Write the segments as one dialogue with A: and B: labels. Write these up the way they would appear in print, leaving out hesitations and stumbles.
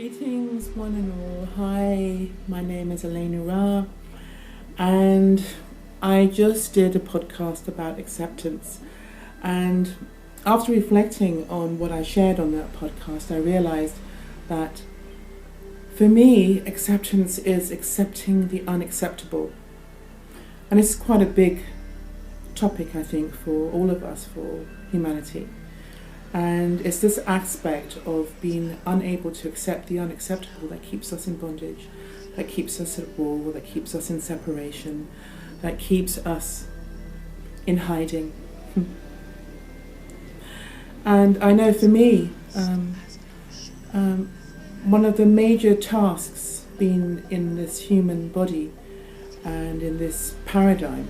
A: Greetings, one and all. Hi, my name is Elena Ra, and I just did a podcast about acceptance. And after reflecting on what I shared on that podcast, I realized that for me, acceptance is accepting the unacceptable. And it's quite a big topic, I think, for all of us, for humanity. And it's this aspect of being unable to accept the unacceptable that keeps us in bondage, that keeps us at war, that keeps us in separation, that keeps us in hiding. And I know for me, one of the major tasks being in this human body and in this paradigm,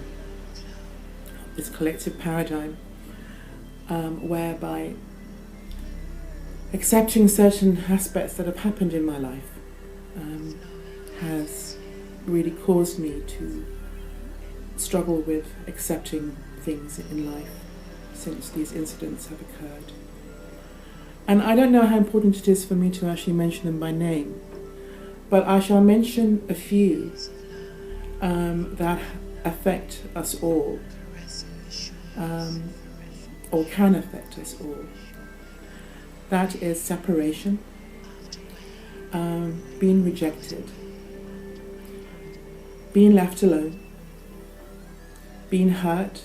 A: this collective paradigm, whereby accepting certain aspects that have happened in my life has really caused me to struggle with accepting things in life since these incidents have occurred. And I don't know how important it is for me to actually mention them by name, but I shall mention a few that affect us all, or can affect us all. That is separation, being rejected, being left alone, being hurt,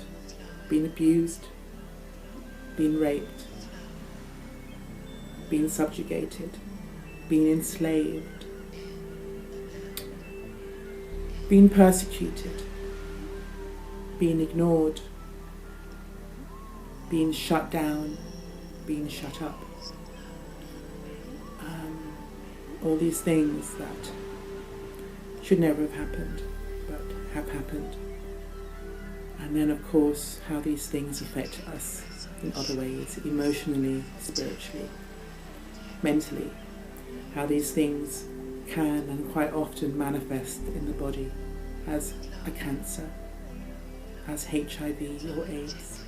A: being abused, being raped, being subjugated, being enslaved, being persecuted, being ignored, being shut down, being shut up. All these things that should never have happened, but have happened. And then, of course, how these things affect us in other ways, emotionally, spiritually, mentally. How these things can and quite often manifest in the body as a cancer, as HIV or AIDS,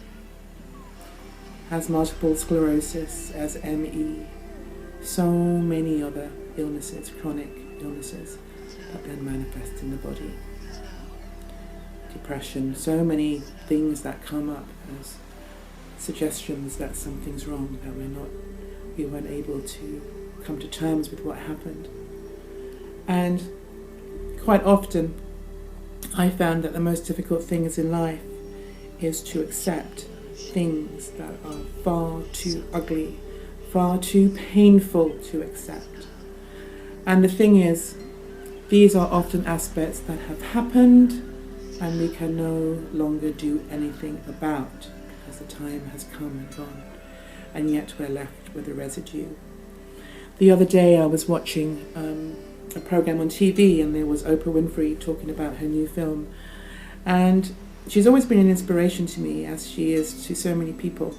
A: as multiple sclerosis, as ME, so many other illnesses, chronic illnesses that then manifest in the body. Depression, so many things that come up as suggestions that something's wrong, that we weren't able to come to terms with what happened. And quite often I found that the most difficult things in life is to accept things that are far too ugly, far too painful to accept. And the thing is, these are often aspects that have happened and we can no longer do anything about because the time has come and gone, and yet we're left with a residue. The other day I was watching a program on TV, and there was Oprah Winfrey talking about her new film, and she's always been an inspiration to me, as she is to so many people.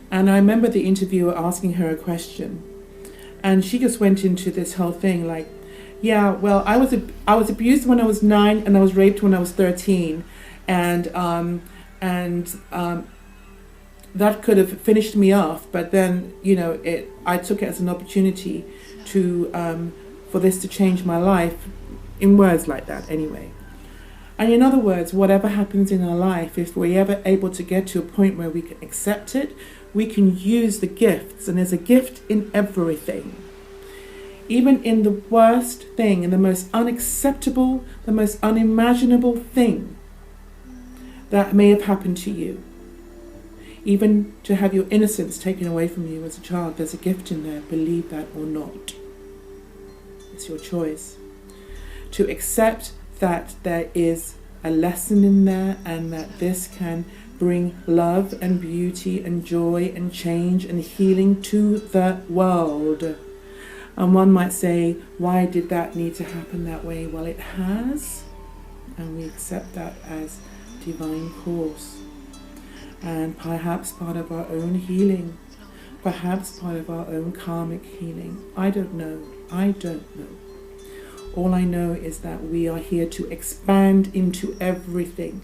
A: And I remember the interviewer asking her a question, and she just went into this whole thing like, yeah, well, I was abused when I was 9 and I was raped when I was 13, and that could have finished me off, but then I took it as an opportunity to for this to change my life, in words like that anyway. And in other words, whatever happens in our life, if we're ever able to get to a point where we can accept it, we can use the gifts, and there's a gift in everything. Even in the worst thing, in the most unacceptable, the most unimaginable thing that may have happened to you. Even to have your innocence taken away from you as a child, there's a gift in there, believe that or not. It's your choice. To accept that there is a lesson in there, and that this can bring love and beauty and joy and change and healing to the world. And one might say, why did that need to happen that way? Well, it has, and we accept that as divine course, and perhaps part of our own healing, perhaps part of our own karmic healing. I don't know. All I know is that we are here to expand into everything,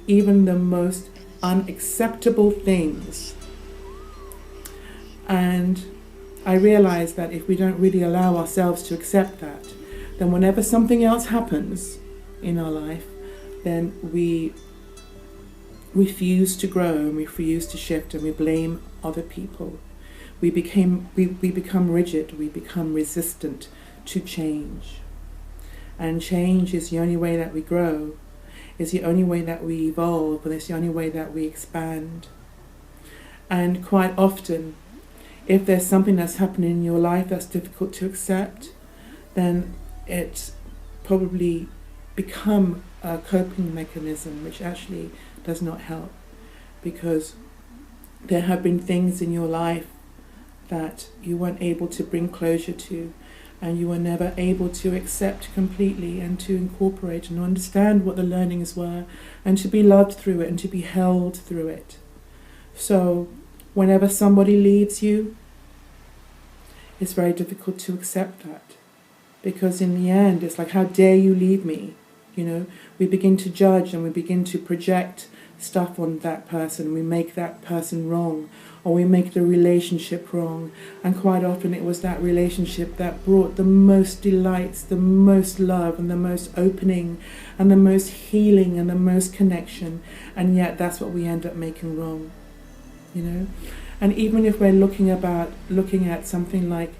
A: even the most unacceptable things. And I realize that if we don't really allow ourselves to accept that, then whenever something else happens in our life, then we refuse to grow and we refuse to shift, and we blame other people. We become rigid, we become resistant to change. And change is the only way that we grow, is the only way that we evolve, and it's the only way that we expand. And quite often, if there's something that's happening in your life that's difficult to accept, then it's probably become a coping mechanism which actually does not help, because there have been things in your life that you weren't able to bring closure to, and you were never able to accept completely and to incorporate and understand what the learnings were, and to be loved through it and to be held through it. So whenever somebody leaves you, it's very difficult to accept that, because in the end it's like, how dare you leave me? You know, we begin to judge and we begin to project stuff on that person. We make that person wrong, or we make the relationship wrong. And quite often it was that relationship that brought the most delights, the most love, and the most opening, and the most healing, and the most connection. And yet that's what we end up making wrong, you know. And even if we're looking at something like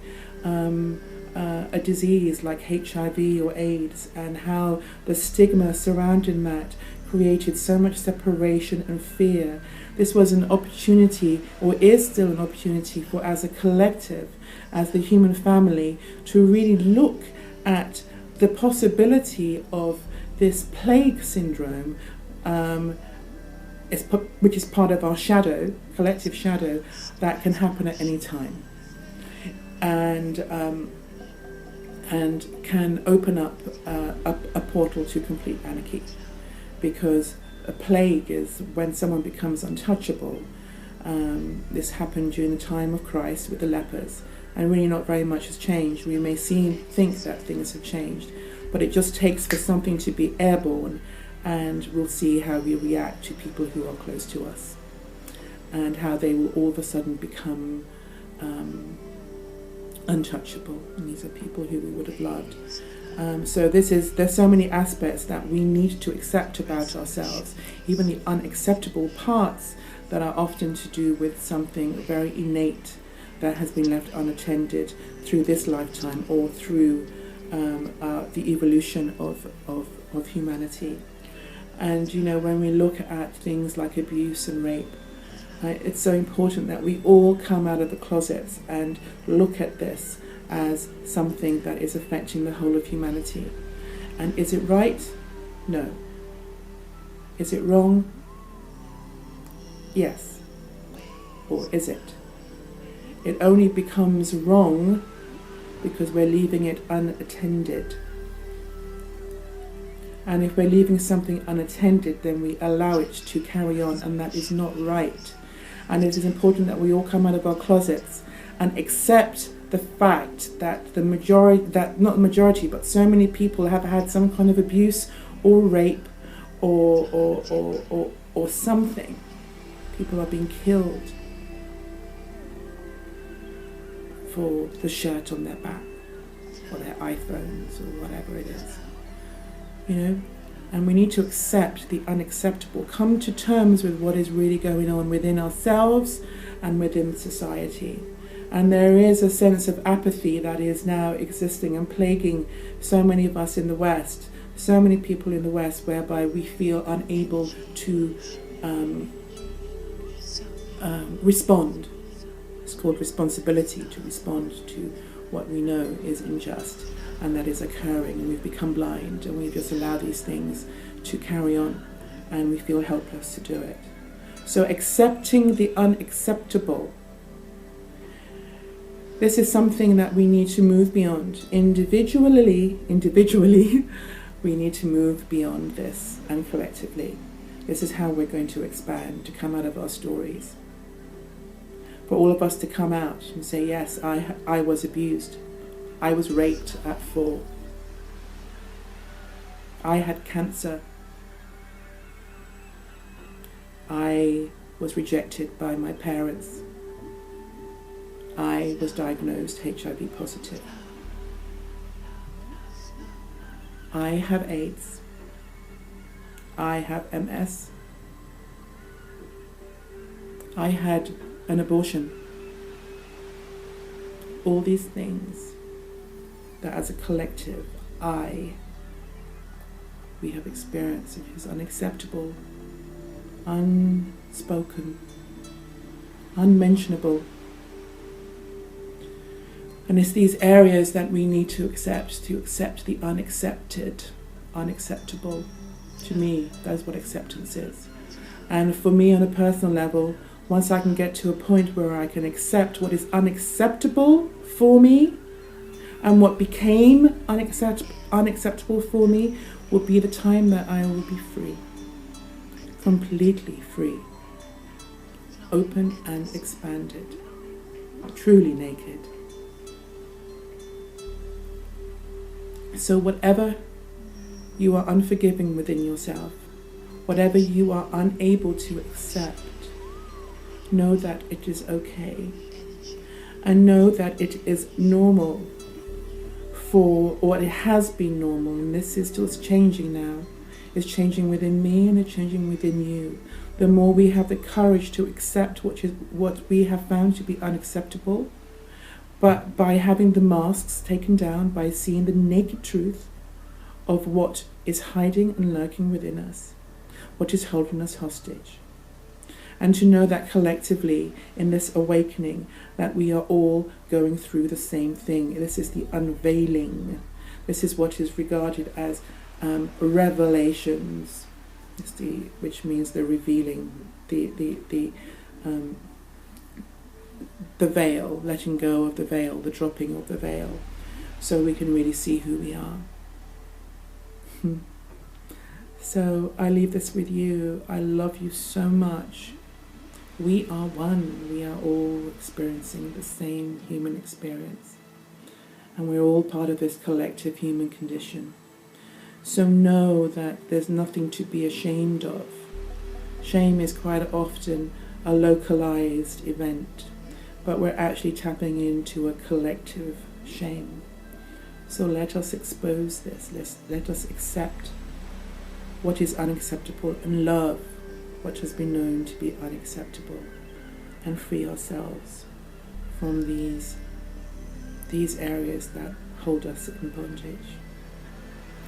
A: a disease like HIV or AIDS, and how the stigma surrounding that created so much separation and fear. This was an opportunity, or is still an opportunity, for as a collective, as the human family, to really look at the possibility of this plague syndrome, which is part of our shadow, collective shadow, that can happen at any time. And can open up a portal to complete anarchy, because a plague is when someone becomes untouchable. This happened during the time of Christ with the lepers, and really not very much has changed. We may think that things have changed, but it just takes for something to be airborne, and we'll see how we react to people who are close to us, and how they will all of a sudden become untouchable. And these are people who we would have loved. So there's so many aspects that we need to accept about ourselves, even the unacceptable parts that are often to do with something very innate that has been left unattended through this lifetime, or through the evolution of humanity. And you know, when we look at things like abuse and rape, it's so important that we all come out of the closets and look at this as something that is affecting the whole of humanity. And is it right? No. Is it wrong? Yes. Or is it? It only becomes wrong because we're leaving it unattended. And if we're leaving something unattended, then we allow it to carry on, and that is not right. And it is important that we all come out of our closets and accept the fact that but so many people have had some kind of abuse or rape or something. People are being killed for the shirt on their back, or their iPhones, or whatever it is. You know? And we need to accept the unacceptable, come to terms with what is really going on within ourselves and within society. And there is a sense of apathy that is now existing and plaguing so many of us in the West, so many people in the West, whereby we feel unable to respond. It's called responsibility, to respond to what we know is unjust and that is occurring, and we've become blind, and we just allow these things to carry on, and we feel helpless to do it. So accepting the unacceptable, this is something that we need to move beyond. Individually, we need to move beyond this, and collectively. This is how we're going to expand, to come out of our stories. For all of us to come out and say, yes, I was abused. I was raped at 4. I had cancer. I was rejected by my parents. I was diagnosed HIV positive. I have AIDS. I have MS. I had an abortion. All these things that as a collective, we have experienced, which is unacceptable, unspoken, unmentionable. And it's these areas that we need to accept the unaccepted, unacceptable. To me, that's what acceptance is. And for me, on a personal level, once I can get to a point where I can accept what is unacceptable for me, and what became unacceptable for me, will be the time that I will be free. Completely free. Open and expanded. Truly naked. So whatever you are unforgiving within yourself, whatever you are unable to accept, know that it is okay. And know that it is normal or it has been normal, and this is still changing now. It's changing within me and it's changing within you. The more we have the courage to accept what we have found to be unacceptable, but by having the masks taken down, by seeing the naked truth of what is hiding and lurking within us, what is holding us hostage. And to know that collectively in this awakening that we are all going through the same thing. This is the unveiling. This is what is regarded as revelations, which means the revealing, the veil, letting go of the veil, the dropping of the veil, so we can really see who we are. So I leave this with you. I love you so much. We are one. We are all experiencing the same human experience. And we're all part of this collective human condition. So know that there's nothing to be ashamed of. Shame is quite often a localized event, but we're actually tapping into a collective shame. So let us expose this. Let us accept what is unacceptable and love what has been known to be unacceptable, and free ourselves from these areas that hold us in bondage.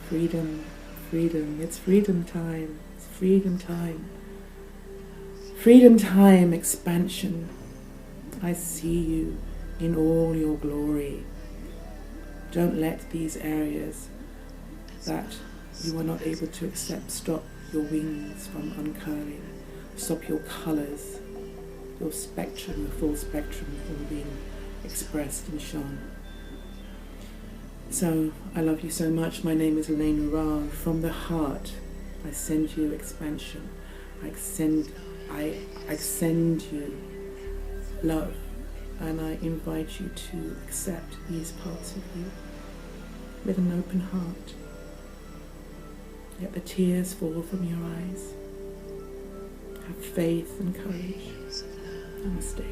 A: Freedom, freedom, it's freedom time, it's freedom time. Freedom time, expansion. I see you in all your glory. Don't let these areas that you are not able to accept stop your wings from uncurling, stop your colours, your spectrum, your full spectrum from being expressed and shown. So, I love you so much. My name is Elaine Ra. From the heart, I send you expansion. I send you love, and I invite you to accept these parts of you with an open heart. Let the tears fall from your eyes. Have faith and courage. Namaste.